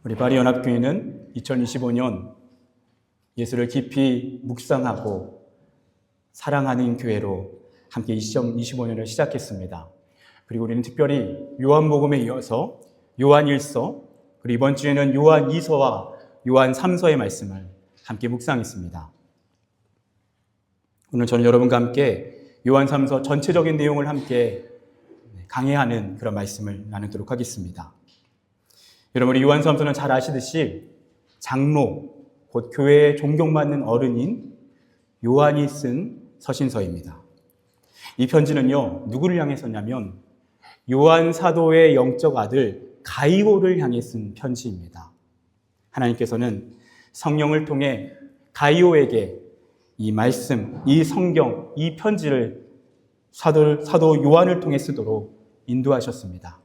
우리 바리연합교회는 2025년 예수를 깊이 묵상하고 사랑하는 교회로 함께 2025년을 시작했습니다. 그리고 우리는 특별히 요한복음에 이어서 요한1서, 그리고 이번 주에는 요한2서와 요한3서의 말씀을 함께 묵상했습니다. 오늘 저는 여러분과 함께 요한3서 전체적인 내용을 함께 강해하는 그런 말씀을 나누도록 하겠습니다. 여러분, 우리 요한3서는 잘 아시듯이 장로, 곧 교회에 존경받는 어른인 요한이 쓴 서신서입니다. 이 편지는요, 누구를 향해 썼냐면 요한 사도의 영적 아들 가이오를 향해 쓴 편지입니다. 하나님께서는 성령을 통해 가이오에게 이 말씀, 이 성경, 이 편지를 사도 요한을 통해 쓰도록 인도하셨습니다.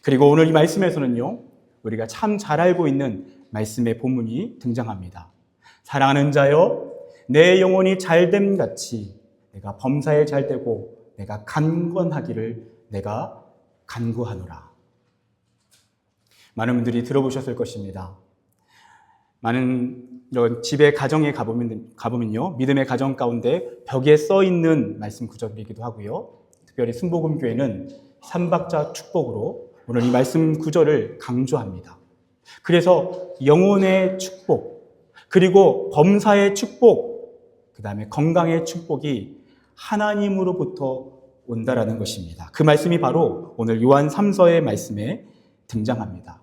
그리고 오늘 이 말씀에서는요, 우리가 참 잘 알고 있는 말씀의 본문이 등장합니다. 사랑하는 자여, 내 영혼이 잘됨 같이 내가 범사에 잘되고 내가 강건하기를 내가 간구하노라. 많은 분들이 들어보셨을 것입니다. 많은 이런 집에 가정에 가보면요, 믿음의 가정 가운데 벽에 써 있는 말씀 구절이기도 하고요. 특별히 순복음교회는 삼박자 축복으로 오늘 이 말씀 구절을 강조합니다. 그래서 영혼의 축복, 그리고 범사의 축복, 그 다음에 건강의 축복이 하나님으로부터 온다라는 것입니다. 그 말씀이 바로 오늘 요한 3서의 말씀에 등장합니다.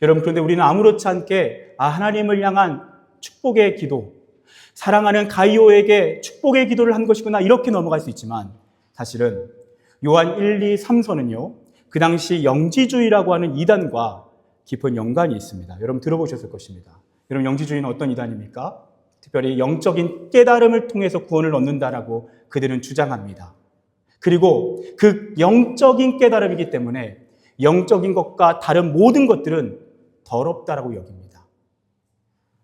여러분, 그런데 우리는 아무렇지 않게 하나님을 향한 축복의 기도, 사랑하는 가이오에게 축복의 기도를 한 것이구나 이렇게 넘어갈 수 있지만, 사실은 요한 1, 2, 3서는요 그 당시 영지주의라고 하는 이단과 깊은 연관이 있습니다. 여러분 들어보셨을 것입니다. 여러분, 영지주의는 어떤 이단입니까? 특별히 영적인 깨달음을 통해서 구원을 얻는다라고 그들은 주장합니다. 그리고 그 영적인 깨달음이기 때문에 영적인 것과 다른 모든 것들은 더럽다라고 여깁니다.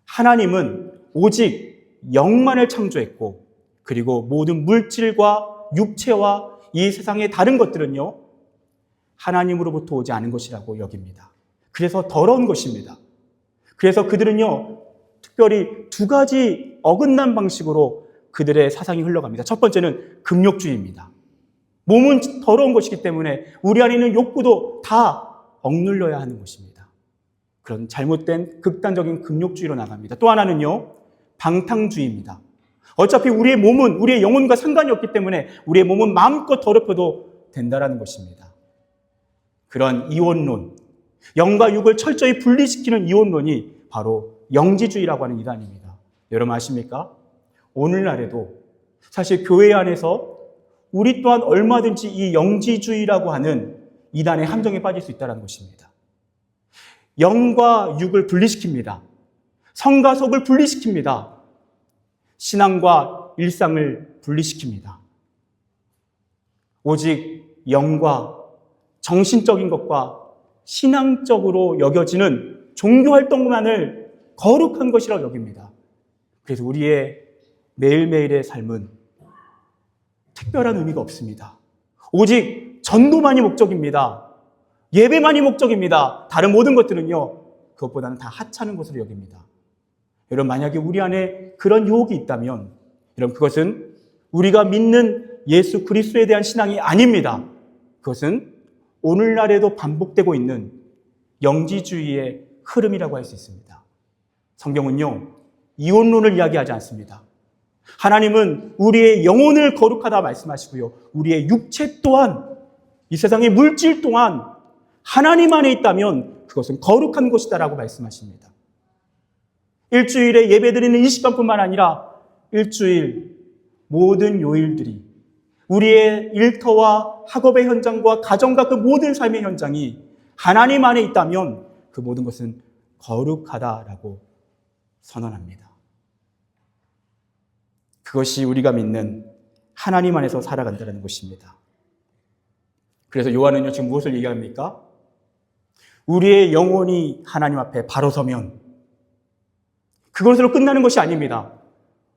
하나님은 오직 영만을 창조했고, 그리고 모든 물질과 육체와 이 세상의 다른 것들은요 하나님으로부터 오지 않은 것이라고 여깁니다. 그래서 더러운 것입니다. 그래서 그들은요 특별히 두 가지 어긋난 방식으로 그들의 사상이 흘러갑니다. 첫 번째는 금욕주의입니다. 몸은 더러운 것이기 때문에 우리 안에 있는 욕구도 다 억눌려야 하는 것입니다. 그런 잘못된 극단적인 금욕주의로 나갑니다. 또 하나는요 방탕주의입니다. 어차피 우리의 몸은 우리의 영혼과 상관이 없기 때문에 우리의 몸은 마음껏 더럽혀도 된다라는 것입니다. 그런 이원론, 영과 육을 철저히 분리시키는 이원론이 바로 영지주의라고 하는 이단입니다. 여러분 아십니까? 오늘날에도 사실 교회 안에서 우리 또한 얼마든지 이 영지주의라고 하는 이단의 함정에 빠질 수 있다는 것입니다. 영과 육을 분리시킵니다. 성과 속을 분리시킵니다. 신앙과 일상을 분리시킵니다. 오직 영과 정신적인 것과 신앙적으로 여겨지는 종교활동만을 거룩한 것이라고 여깁니다. 그래서 우리의 매일매일의 삶은 특별한 의미가 없습니다. 오직 전도만이 목적입니다. 예배만이 목적입니다. 다른 모든 것들은요 그것보다는 다 하찮은 것으로 여깁니다. 여러분, 만약에 우리 안에 그런 유혹이 있다면 여러분, 그것은 우리가 믿는 예수 그리스도에 대한 신앙이 아닙니다. 그것은 오늘날에도 반복되고 있는 영지주의의 흐름이라고 할 수 있습니다. 성경은요 이혼론을 이야기하지 않습니다. 하나님은 우리의 영혼을 거룩하다 말씀하시고요, 우리의 육체 또한, 이 세상의 물질 또한 하나님 안에 있다면 그것은 거룩한 것이다라고 말씀하십니다. 일주일에 예배드리는 이 시간뿐만 아니라 일주일 모든 요일들이 우리의 일터와 학업의 현장과 가정과 그 모든 삶의 현장이 하나님 안에 있다면 그 모든 것은 거룩하다라고 선언합니다. 그것이 우리가 믿는 하나님 안에서 살아간다는 것입니다. 그래서 요한은요 지금 무엇을 얘기합니까? 우리의 영혼이 하나님 앞에 바로 서면 그것으로 끝나는 것이 아닙니다.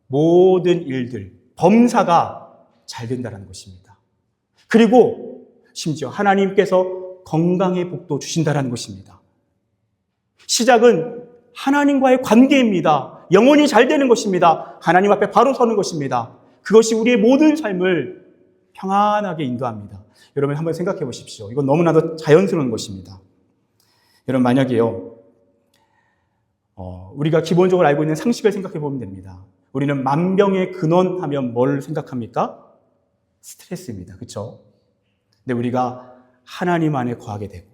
모든 일들, 범사가 잘 된다는 것입니다. 그리고 심지어 하나님께서 건강의 복도 주신다는 것입니다. 시작은 하나님과의 관계입니다. 영혼이 잘 되는 것입니다. 하나님 앞에 바로 서는 것입니다. 그것이 우리의 모든 삶을 평안하게 인도합니다. 여러분 한번 생각해 보십시오. 이건 너무나도 자연스러운 것입니다. 여러분 만약에요, 우리가 기본적으로 알고 있는 상식을 생각해 보면 됩니다. 우리는 만병의 근원 하면 뭘 생각합니까? 스트레스입니다. 그렇죠? 근데 우리가 하나님 안에 거하게 되고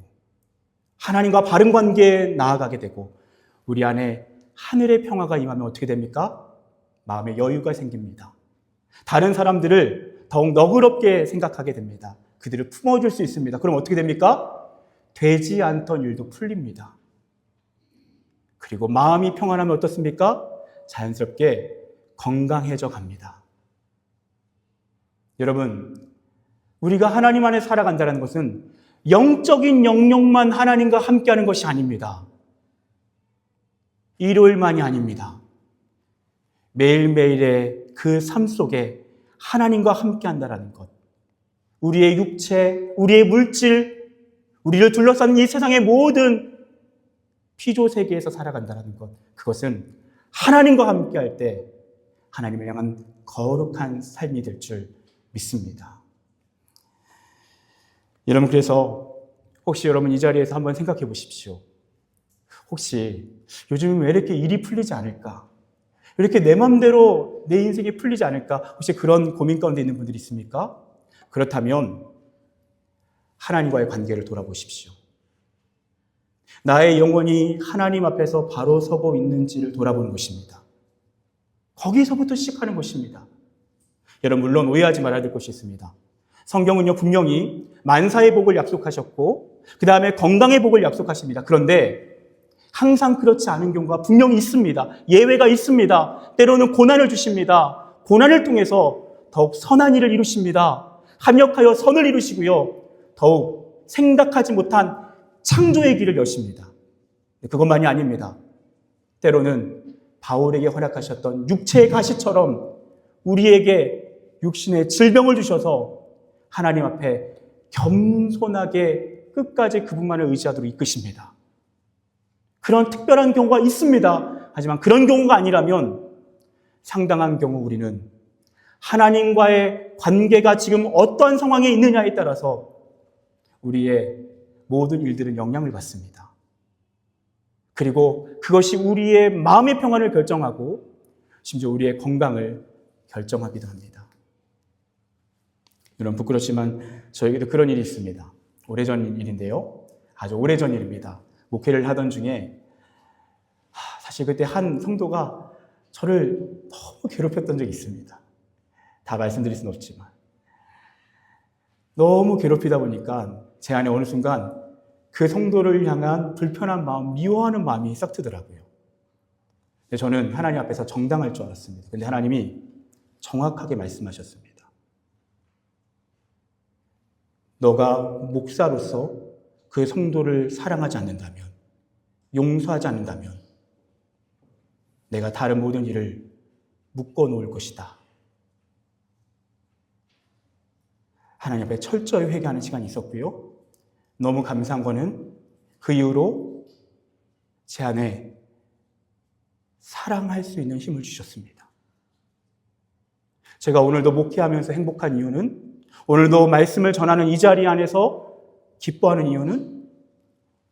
하나님과 바른 관계에 나아가게 되고 우리 안에 하늘의 평화가 임하면 어떻게 됩니까? 마음에 여유가 생깁니다. 다른 사람들을 더욱 너그럽게 생각하게 됩니다. 그들을 품어줄 수 있습니다. 그럼 어떻게 됩니까? 되지 않던 일도 풀립니다. 그리고 마음이 평안하면 어떻습니까? 자연스럽게 건강해져 갑니다. 여러분, 우리가 하나님 안에 살아간다는 것은 영적인 영역만 하나님과 함께하는 것이 아닙니다. 일요일만이 아닙니다. 매일매일의 그 삶 속에 하나님과 함께한다는 것, 우리의 육체, 우리의 물질, 우리를 둘러싸는 이 세상의 모든 피조 세계에서 살아간다는 것, 그것은 하나님과 함께할 때 하나님을 향한 거룩한 삶이 될 줄 믿습니다. 여러분, 그래서 혹시 여러분 이 자리에서 한번 생각해 보십시오. 혹시 요즘 왜 이렇게 일이 풀리지 않을까? 왜 이렇게 내 마음대로 내 인생이 풀리지 않을까? 혹시 그런 고민 가운데 있는 분들이 있습니까? 그렇다면 하나님과의 관계를 돌아보십시오. 나의 영혼이 하나님 앞에서 바로 서고 있는지를 돌아보는 것입니다. 거기서부터 시작하는 것입니다. 여러분, 물론 오해하지 말아야 될 것이 있습니다. 성경은요, 분명히 만사의 복을 약속하셨고 그 다음에 건강의 복을 약속하십니다. 그런데 항상 그렇지 않은 경우가 분명히 있습니다. 예외가 있습니다. 때로는 고난을 주십니다. 고난을 통해서 더욱 선한 일을 이루십니다. 합력하여 선을 이루시고요, 더욱 생각하지 못한 창조의 길을 여십니다. 그것만이 아닙니다. 때로는 바울에게 허락하셨던 육체의 가시처럼 우리에게 육신의 질병을 주셔서 하나님 앞에 겸손하게 끝까지 그분만을 의지하도록 이끄십니다. 그런 특별한 경우가 있습니다. 하지만 그런 경우가 아니라면 상당한 경우 우리는 하나님과의 관계가 지금 어떠한 상황에 있느냐에 따라서 우리의 모든 일들은 영향을 받습니다. 그리고 그것이 우리의 마음의 평안을 결정하고 심지어 우리의 건강을 결정하기도 합니다. 여러분, 부끄럽지만 저에게도 그런 일이 있습니다. 오래전 일인데요. 아주 오래전 일입니다. 목회를 하던 중에 사실 그때 한 성도가 저를 너무 괴롭혔던 적이 있습니다. 다 말씀드릴 수는 없지만 너무 괴롭히다 보니까 제 안에 어느 순간 그 성도를 향한 불편한 마음, 미워하는 마음이 싹 트더라고요. 근데 저는 하나님 앞에서 정당할 줄 알았습니다. 근데 하나님이 정확하게 말씀하셨습니다. 너가 목사로서 그 성도를 사랑하지 않는다면, 용서하지 않는다면 내가 다른 모든 일을 묶어 놓을 것이다. 하나님 앞에 철저히 회개하는 시간이 있었고요. 너무 감사한 거는 그 이후로 제 안에 사랑할 수 있는 힘을 주셨습니다. 제가 오늘도 목회하면서 행복한 이유는, 오늘도 말씀을 전하는 이 자리 안에서 기뻐하는 이유는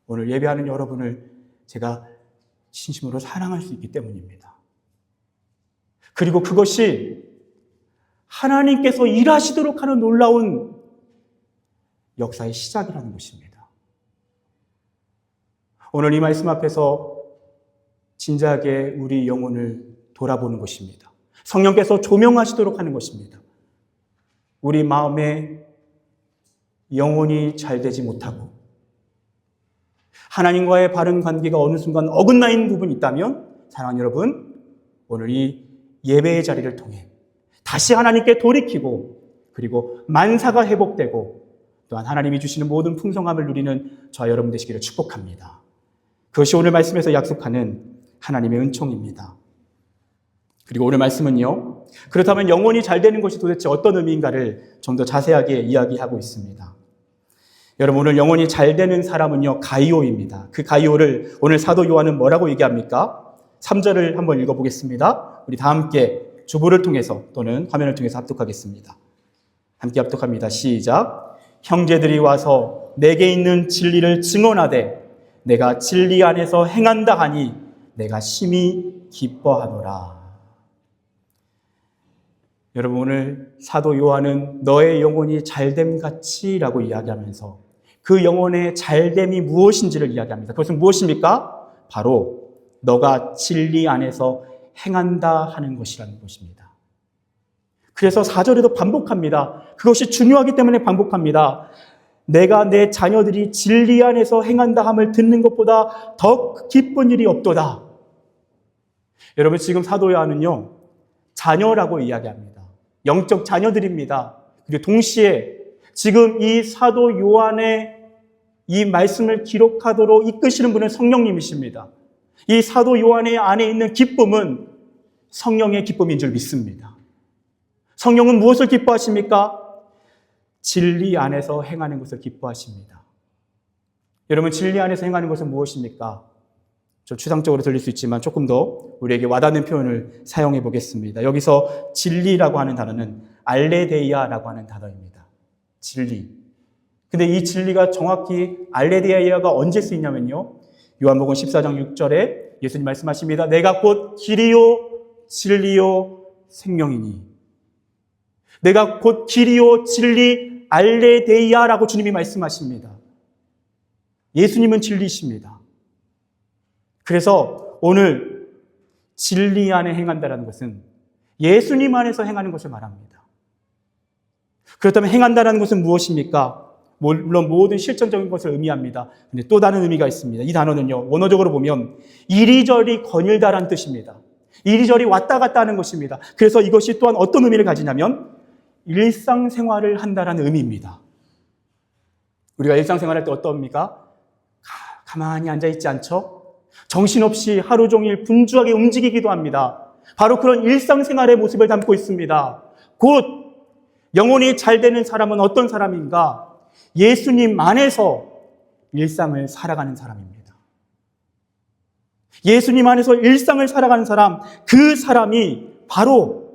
오늘 예배하는 여러분을 제가 진심으로 사랑할 수 있기 때문입니다. 그리고 그것이 하나님께서 일하시도록 하는 놀라운 역사의 시작이라는 것입니다. 오늘 이 말씀 앞에서 진지하게 우리 영혼을 돌아보는 것입니다. 성령께서 조명하시도록 하는 것입니다. 우리 마음에 영혼이 잘 되지 못하고 하나님과의 바른 관계가 어느 순간 어긋나 있는 부분이 있다면, 사랑하는 여러분, 오늘 이 예배의 자리를 통해 다시 하나님께 돌이키고 그리고 만사가 회복되고 또한 하나님이 주시는 모든 풍성함을 누리는 저와 여러분 되시기를 축복합니다. 그것이 오늘 말씀에서 약속하는 하나님의 은총입니다. 그리고 오늘 말씀은요, 그렇다면 영혼이 잘 되는 것이 도대체 어떤 의미인가를 좀 더 자세하게 이야기하고 있습니다. 여러분, 오늘 영혼이 잘 되는 사람은요, 가이오입니다. 그 가이오를 오늘 사도 요한은 뭐라고 얘기합니까? 3절을 한번 읽어보겠습니다. 우리 다 함께 주보를 통해서 또는 화면을 통해서 합독하겠습니다. 함께 합독합니다. 시작. 형제들이 와서 내게 있는 진리를 증언하되 내가 진리 안에서 행한다 하니 내가 심히 기뻐하노라. 여러분, 오늘 사도 요한은 너의 영혼이 잘됨같이 라고 이야기하면서 그 영혼의 잘됨이 무엇인지를 이야기합니다. 그것은 무엇입니까? 바로 너가 진리 안에서 행한다 하는 것이라는 것입니다. 그래서 4절에도 반복합니다. 그것이 중요하기 때문에 반복합니다. 내가 내 자녀들이 진리 안에서 행한다 함을 듣는 것보다 더 기쁜 일이 없도다. 여러분, 지금 사도 요한은요, 자녀라고 이야기합니다. 영적 자녀들입니다. 그리고 동시에 지금 이 사도 요한의 이 말씀을 기록하도록 이끄시는 분은 성령님이십니다. 이 사도 요한의 안에 있는 기쁨은 성령의 기쁨인 줄 믿습니다. 성령은 무엇을 기뻐하십니까? 진리 안에서 행하는 것을 기뻐하십니다. 여러분, 진리 안에서 행하는 것은 무엇입니까? 좀 추상적으로 들릴 수 있지만 조금 더 우리에게 와닿는 표현을 사용해 보겠습니다. 여기서 진리라고 하는 단어는 알레데이아라고 하는 단어입니다. 진리. 근데 이 진리가 정확히 알레데이아가 언제 쓰이냐면요, 요한복음 14장 6절에 예수님 말씀하십니다. 내가 곧 길이요 진리요 생명이니. 내가 곧 길이요 진리 알레데이아라고 주님이 말씀하십니다. 예수님은 진리이십니다. 그래서 오늘 진리 안에 행한다라는 것은 예수님 안에서 행하는 것을 말합니다. 그렇다면 행한다라는 것은 무엇입니까? 물론 모든 실천적인 것을 의미합니다. 근데 또 다른 의미가 있습니다. 이 단어는요, 원어적으로 보면 이리저리 거닐다라는 뜻입니다. 이리저리 왔다 갔다 하는 것입니다. 그래서 이것이 또한 어떤 의미를 가지냐면 일상생활을 한다라는 의미입니다. 우리가 일상생활할 때 어떻습니까? 가만히 앉아있지 않죠? 정신없이 하루 종일 분주하게 움직이기도 합니다. 바로 그런 일상생활의 모습을 담고 있습니다. 곧 영혼이 잘 되는 사람은 어떤 사람인가? 예수님 안에서 일상을 살아가는 사람입니다. 예수님 안에서 일상을 살아가는 사람, 그 사람이 바로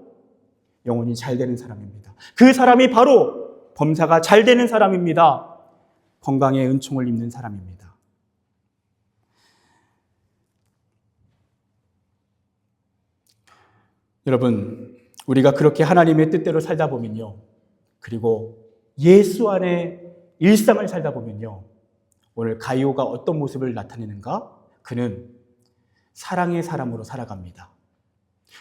영혼이 잘 되는 사람입니다. 그 사람이 바로 범사가 잘 되는 사람입니다. 건강의 은총을 입는 사람입니다. 여러분, 우리가 그렇게 하나님의 뜻대로 살다 보면요, 그리고 예수 안에 일상을 살다 보면요, 오늘 가이오가 어떤 모습을 나타내는가? 그는 사랑의 사람으로 살아갑니다.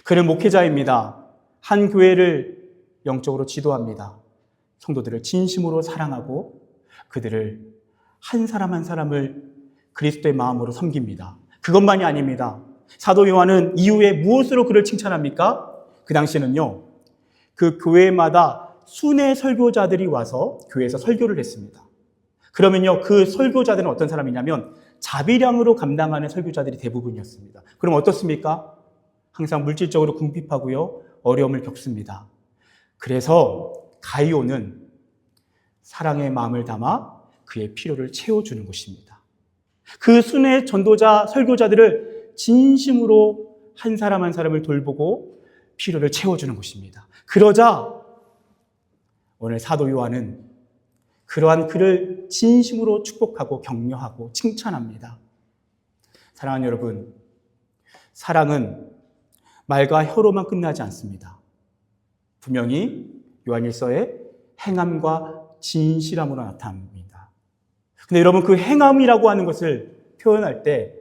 그는 목회자입니다. 한 교회를 영적으로 지도합니다. 성도들을 진심으로 사랑하고 그들을 한 사람 한 사람을 그리스도의 마음으로 섬깁니다. 그것만이 아닙니다. 사도 요한은 이후에 무엇으로 그를 칭찬합니까? 그 당시에는요, 그 교회마다 순회 설교자들이 와서 교회에서 설교를 했습니다. 그러면요, 그 설교자들은 어떤 사람이냐면 자비량으로 감당하는 설교자들이 대부분이었습니다. 그럼 어떻습니까? 항상 물질적으로 궁핍하고요, 어려움을 겪습니다. 그래서 가이오는 사랑의 마음을 담아 그의 필요를 채워주는 것입니다. 그 순회 전도자 설교자들을 진심으로 한 사람 한 사람을 돌보고 필요를 채워주는 것입니다. 그러자 오늘 사도 요한은 그러한 그를 진심으로 축복하고 격려하고 칭찬합니다. 사랑하는 여러분, 사랑은 말과 혀로만 끝나지 않습니다. 분명히 요한일서의 행함과 진실함으로 나타납니다. 근데 여러분, 그 행함이라고 하는 것을 표현할 때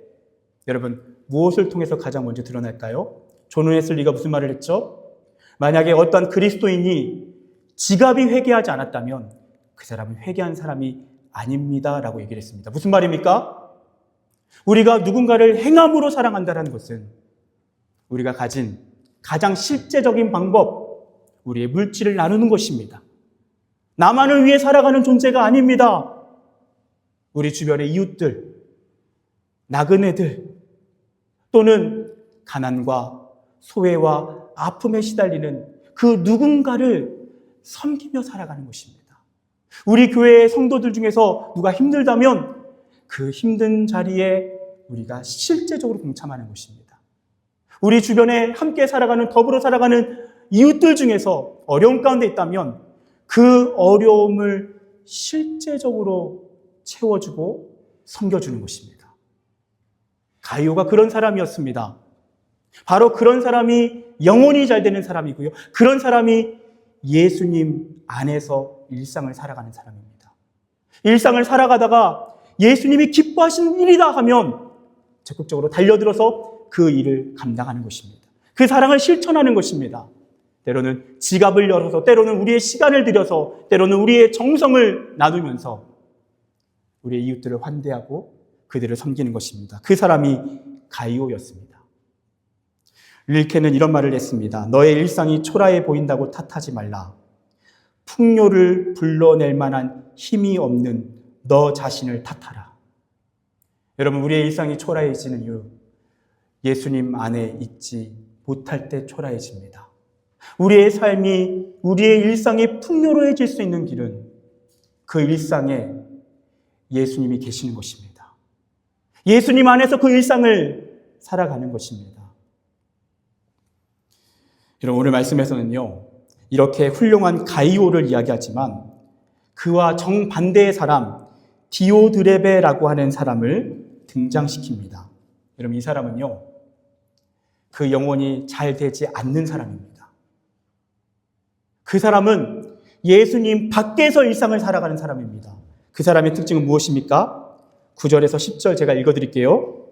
여러분, 무엇을 통해서 가장 먼저 드러날까요? 존 웨슬리가 무슨 말을 했죠? 만약에 어떤 그리스도인이 지갑이 회개하지 않았다면 그 사람은 회개한 사람이 아닙니다 라고 얘기를 했습니다. 무슨 말입니까? 우리가 누군가를 행함으로 사랑한다는 것은 우리가 가진 가장 실제적인 방법, 우리의 물질을 나누는 것입니다. 나만을 위해 살아가는 존재가 아닙니다. 우리 주변의 이웃들, 나그네들, 또는 가난과 소외와 아픔에 시달리는 그 누군가를 섬기며 살아가는 것입니다. 우리 교회의 성도들 중에서 누가 힘들다면 그 힘든 자리에 우리가 실제적으로 동참하는 것입니다. 우리 주변에 함께 살아가는, 더불어 살아가는 이웃들 중에서 어려움 가운데 있다면 그 어려움을 실제적으로 채워주고 섬겨주는 것입니다. 가이오가 그런 사람이었습니다. 바로 그런 사람이 영혼이 잘 되는 사람이고요. 그런 사람이 예수님 안에서 일상을 살아가는 사람입니다. 일상을 살아가다가 예수님이 기뻐하시는 일이다 하면 적극적으로 달려들어서 그 일을 감당하는 것입니다. 그 사랑을 실천하는 것입니다. 때로는 지갑을 열어서, 때로는 우리의 시간을 들여서, 때로는 우리의 정성을 나누면서 우리의 이웃들을 환대하고 그들을 섬기는 것입니다. 그 사람이 가이오였습니다. 릴케는 이런 말을 했습니다. 너의 일상이 초라해 보인다고 탓하지 말라. 풍요를 불러낼 만한 힘이 없는 너 자신을 탓하라. 여러분, 우리의 일상이 초라해지는 이유, 예수님 안에 있지 못할 때 초라해집니다. 우리의 삶이, 우리의 일상이 풍요로워질 수 있는 길은 그 일상에 예수님이 계시는 것입니다. 예수님 안에서 그 일상을 살아가는 것입니다. 여러분, 오늘 말씀에서는요, 이렇게 훌륭한 가이오를 이야기하지만 그와 정반대의 사람, 디오드레베라고 하는 사람을 등장시킵니다. 여러분, 이 사람은요, 그 영혼이 잘 되지 않는 사람입니다. 그 사람은 예수님 밖에서 일상을 살아가는 사람입니다. 그 사람의 특징은 무엇입니까? 9절에서 10절 제가 읽어드릴게요.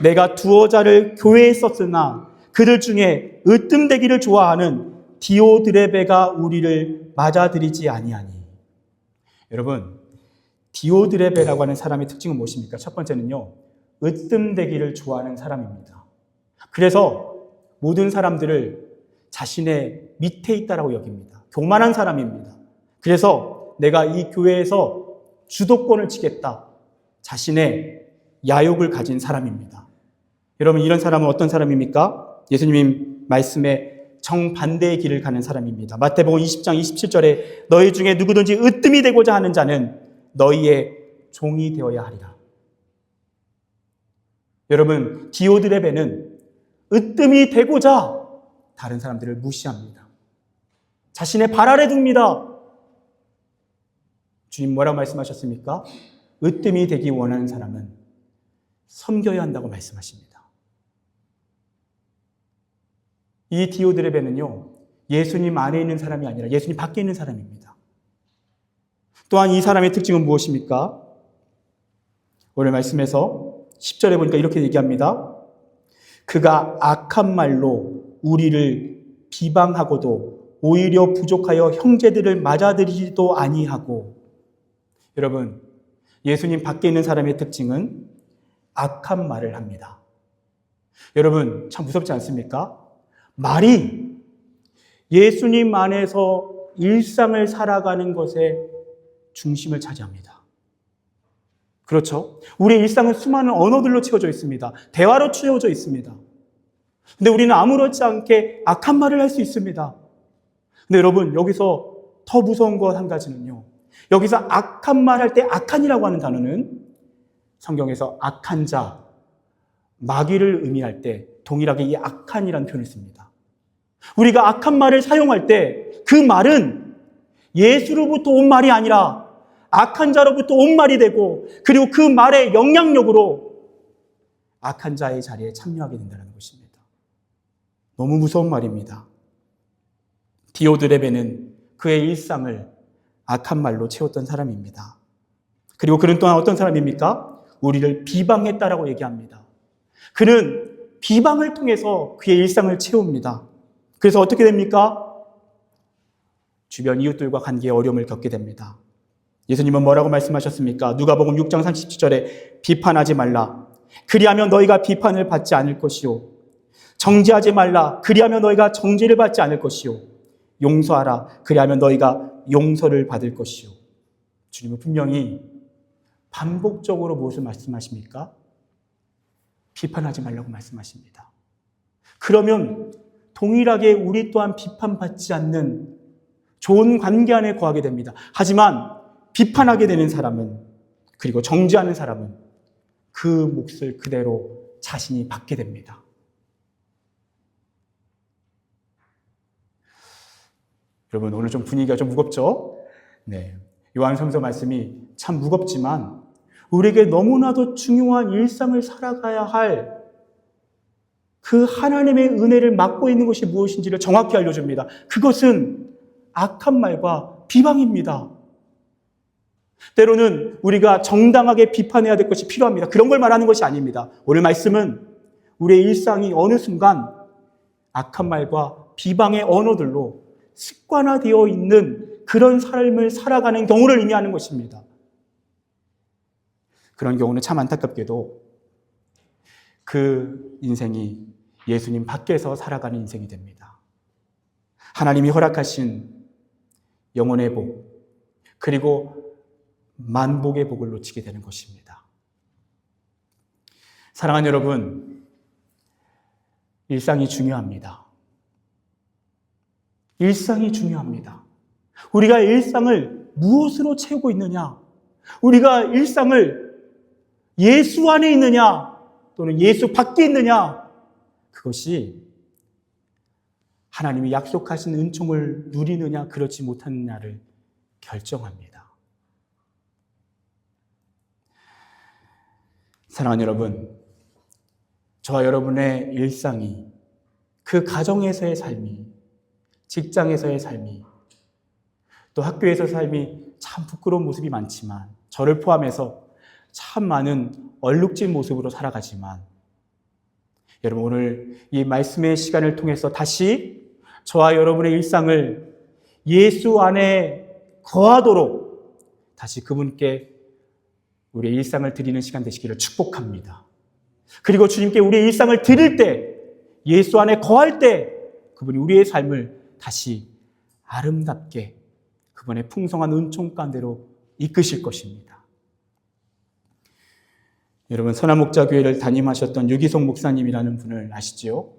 내가 두어 자를 교회에 썼으나 그들 중에 으뜸되기를 좋아하는 디오드레베가 우리를 맞아들이지 아니하니. 여러분, 디오드레베라고 하는 사람의 특징은 무엇입니까? 첫 번째는요, 으뜸되기를 좋아하는 사람입니다. 그래서 모든 사람들을 자신의 밑에 있다라고 여깁니다. 교만한 사람입니다. 그래서 내가 이 교회에서 주도권을 치겠다. 자신의 야욕을 가진 사람입니다. 여러분, 이런 사람은 어떤 사람입니까? 예수님 말씀에 정반대의 길을 가는 사람입니다. 마태복음 20장 27절에 너희 중에 누구든지 으뜸이 되고자 하는 자는 너희의 종이 되어야 하리라. 여러분, 디오드레베는 으뜸이 되고자 다른 사람들을 무시합니다. 자신의 발 아래 둡니다. 주님 뭐라고 말씀하셨습니까? 으뜸이 되기 원하는 사람은 섬겨야 한다고 말씀하십니다. 이 디오드레베는요, 예수님 안에 있는 사람이 아니라 예수님 밖에 있는 사람입니다. 또한 이 사람의 특징은 무엇입니까? 오늘 말씀에서 10절에 보니까 이렇게 얘기합니다. 그가 악한 말로 우리를 비방하고도 오히려 부족하여 형제들을 맞아들이지도 아니하고. 여러분, 예수님 밖에 있는 사람의 특징은 악한 말을 합니다. 여러분, 참 무섭지 않습니까? 말이 예수님 안에서 일상을 살아가는 것에 중심을 차지합니다. 그렇죠? 우리의 일상은 수많은 언어들로 채워져 있습니다. 대화로 채워져 있습니다. 근데 우리는 아무렇지 않게 악한 말을 할 수 있습니다. 근데 여러분, 여기서 더 무서운 것 한 가지는요, 여기서 악한 말 할 때 악한이라고 하는 단어는 성경에서 악한 자, 마귀를 의미할 때 동일하게 이 악한이라는 표현을 씁니다. 우리가 악한 말을 사용할 때 그 말은 예수로부터 온 말이 아니라 악한 자로부터 온 말이 되고, 그리고 그 말의 영향력으로 악한 자의 자리에 참여하게 된다는 것입니다. 너무 무서운 말입니다. 디오드레베는 그의 일상을 악한 말로 채웠던 사람입니다. 그리고 그는 또한 어떤 사람입니까? 우리를 비방했다라고 얘기합니다. 그는 비방을 통해서 그의 일상을 채웁니다. 그래서 어떻게 됩니까? 주변 이웃들과 관계에 어려움을 겪게 됩니다. 예수님은 뭐라고 말씀하셨습니까? 누가복음 6장 37절에 비판하지 말라. 그리하면 너희가 비판을 받지 않을 것이요. 정죄하지 말라. 그리하면 너희가 정죄를 받지 않을 것이요. 용서하라. 그리하면 너희가 용서를 받을 것이요. 주님은 분명히 반복적으로 무엇을 말씀하십니까? 비판하지 말라고 말씀하십니다. 그러면 동일하게 우리 또한 비판받지 않는 좋은 관계 안에 거하게 됩니다. 하지만 비판하게 되는 사람은, 그리고 정죄하는 사람은 그 몫을 그대로 자신이 받게 됩니다. 여러분, 오늘 좀 분위기가 좀 무겁죠? 네. 요한성서 말씀이 참 무겁지만 우리에게 너무나도 중요한 일상을 살아가야 할 그 하나님의 은혜를 맡고 있는 것이 무엇인지를 정확히 알려줍니다. 그것은 악한 말과 비방입니다. 때로는 우리가 정당하게 비판해야 될 것이 필요합니다. 그런 걸 말하는 것이 아닙니다. 오늘 말씀은 우리의 일상이 어느 순간 악한 말과 비방의 언어들로 습관화되어 있는 그런 삶을 살아가는 경우를 의미하는 것입니다. 그런 경우는 참 안타깝게도 그 인생이 예수님 밖에서 살아가는 인생이 됩니다. 하나님이 허락하신 영혼의 복, 그리고 만복의 복을 놓치게 되는 것입니다. 사랑하는 여러분, 일상이 중요합니다. 일상이 중요합니다. 우리가 일상을 무엇으로 채우고 있느냐? 우리가 일상을 예수 안에 있느냐? 또는 예수 밖에 있느냐? 그것이 하나님이 약속하신 은총을 누리느냐, 그렇지 못하느냐를 결정합니다. 사랑하는 여러분, 저와 여러분의 일상이, 그 가정에서의 삶이, 직장에서의 삶이, 또 학교에서의 삶이 참 부끄러운 모습이 많지만, 저를 포함해서 참 많은 얼룩진 모습으로 살아가지만, 여러분, 오늘 이 말씀의 시간을 통해서 다시 저와 여러분의 일상을 예수 안에 거하도록 다시 그분께 우리의 일상을 드리는 시간 되시기를 축복합니다. 그리고 주님께 우리의 일상을 드릴 때, 예수 안에 거할 때 그분이 우리의 삶을 다시 아름답게 그분의 풍성한 은총 가운데로 이끄실 것입니다. 여러분, 선한목자교회를 담임하셨던 유기송 목사님이라는 분을 아시지요?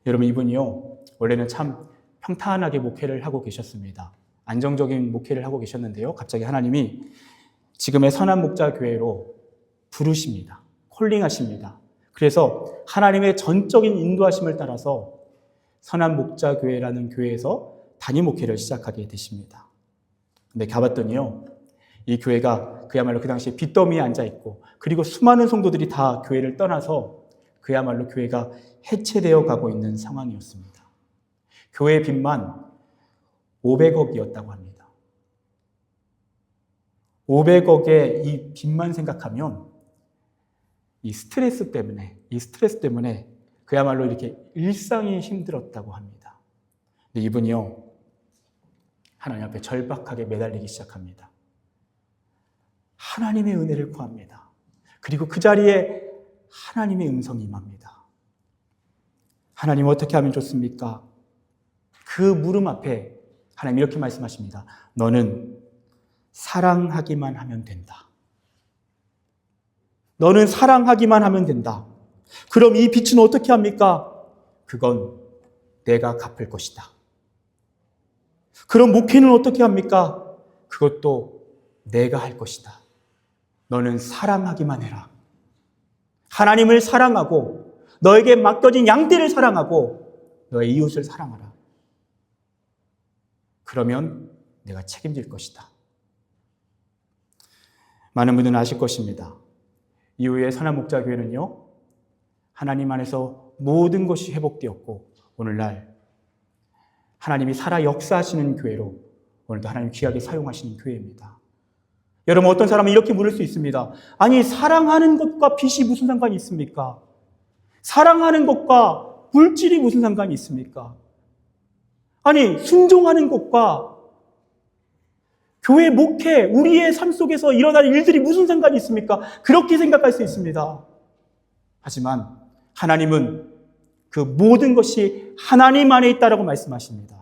여러분, 이분이요, 원래는 참 평탄하게 목회를 하고 계셨습니다. 안정적인 목회를 하고 계셨는데요, 갑자기 하나님이 지금의 선한목자교회로 부르십니다. 콜링하십니다. 그래서 하나님의 전적인 인도하심을 따라서 선한목자교회라는 교회에서 담임 목회를 시작하게 되십니다. 근데 가봤더니요, 이 교회가 그야말로 그 당시에 빚더미에 앉아있고, 그리고 수많은 성도들이 다 교회를 떠나서 그야말로 교회가 해체되어 가고 있는 상황이었습니다. 교회의 빚만 500억이었다고 합니다. 500억의 이 빚만 생각하면 이 스트레스 때문에 그야말로 이렇게 일상이 힘들었다고 합니다. 근데 이분이요, 하나님 앞에 절박하게 매달리기 시작합니다. 하나님의 은혜를 구합니다. 그리고 그 자리에 하나님의 음성이 임합니다. 하나님, 어떻게 하면 좋습니까? 그 물음 앞에 하나님 이렇게 말씀하십니다. 너는 사랑하기만 하면 된다. 너는 사랑하기만 하면 된다. 그럼 이 빚은 어떻게 합니까? 그건 내가 갚을 것이다. 그럼 목회는 어떻게 합니까? 그것도 내가 할 것이다. 너는 사랑하기만 해라. 하나님을 사랑하고 너에게 맡겨진 양떼를 사랑하고 너의 이웃을 사랑하라. 그러면 내가 책임질 것이다. 많은 분들은 아실 것입니다. 이후에 선한목자교회는요, 하나님 안에서 모든 것이 회복되었고, 오늘날 하나님이 살아 역사하시는 교회로 오늘도 하나님 귀하게 사용하시는 교회입니다. 여러분, 어떤 사람은 이렇게 물을 수 있습니다. 아니, 사랑하는 것과 빚이 무슨 상관이 있습니까? 사랑하는 것과 물질이 무슨 상관이 있습니까? 아니, 순종하는 것과 교회 목회, 우리의 삶 속에서 일어날 일들이 무슨 상관이 있습니까? 그렇게 생각할 수 있습니다. 하지만 하나님은 그 모든 것이 하나님 안에 있다라고 말씀하십니다.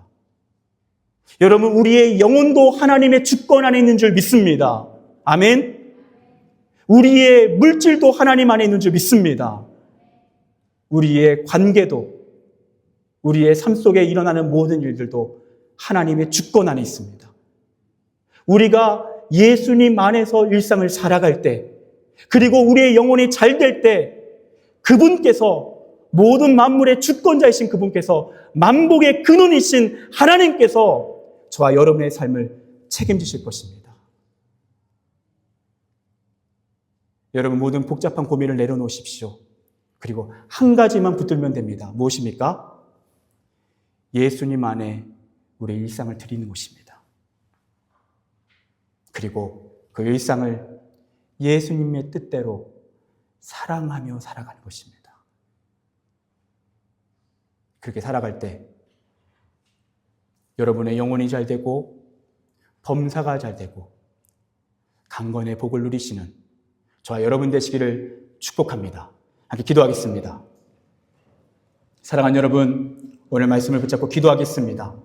여러분, 우리의 영혼도 하나님의 주권 안에 있는 줄 믿습니다. 아멘. 우리의 물질도 하나님 안에 있는 줄 믿습니다. 우리의 관계도, 우리의 삶 속에 일어나는 모든 일들도 하나님의 주권 안에 있습니다. 우리가 예수님 안에서 일상을 살아갈 때, 그리고 우리의 영혼이 잘 될 때, 그분께서, 모든 만물의 주권자이신 그분께서, 만복의 근원이신 하나님께서 저와 여러분의 삶을 책임지실 것입니다. 여러분, 모든 복잡한 고민을 내려놓으십시오. 그리고 한 가지만 붙들면 됩니다. 무엇입니까? 예수님 안에 우리의 일상을 드리는 것입니다. 그리고 그 일상을 예수님의 뜻대로 사랑하며 살아가는 것입니다. 그렇게 살아갈 때 여러분의 영혼이 잘 되고 범사가 잘 되고 강건의 복을 누리시는 저와 여러분 되시기를 축복합니다. 함께 기도하겠습니다. 사랑하는 여러분, 오늘 말씀을 붙잡고 기도하겠습니다.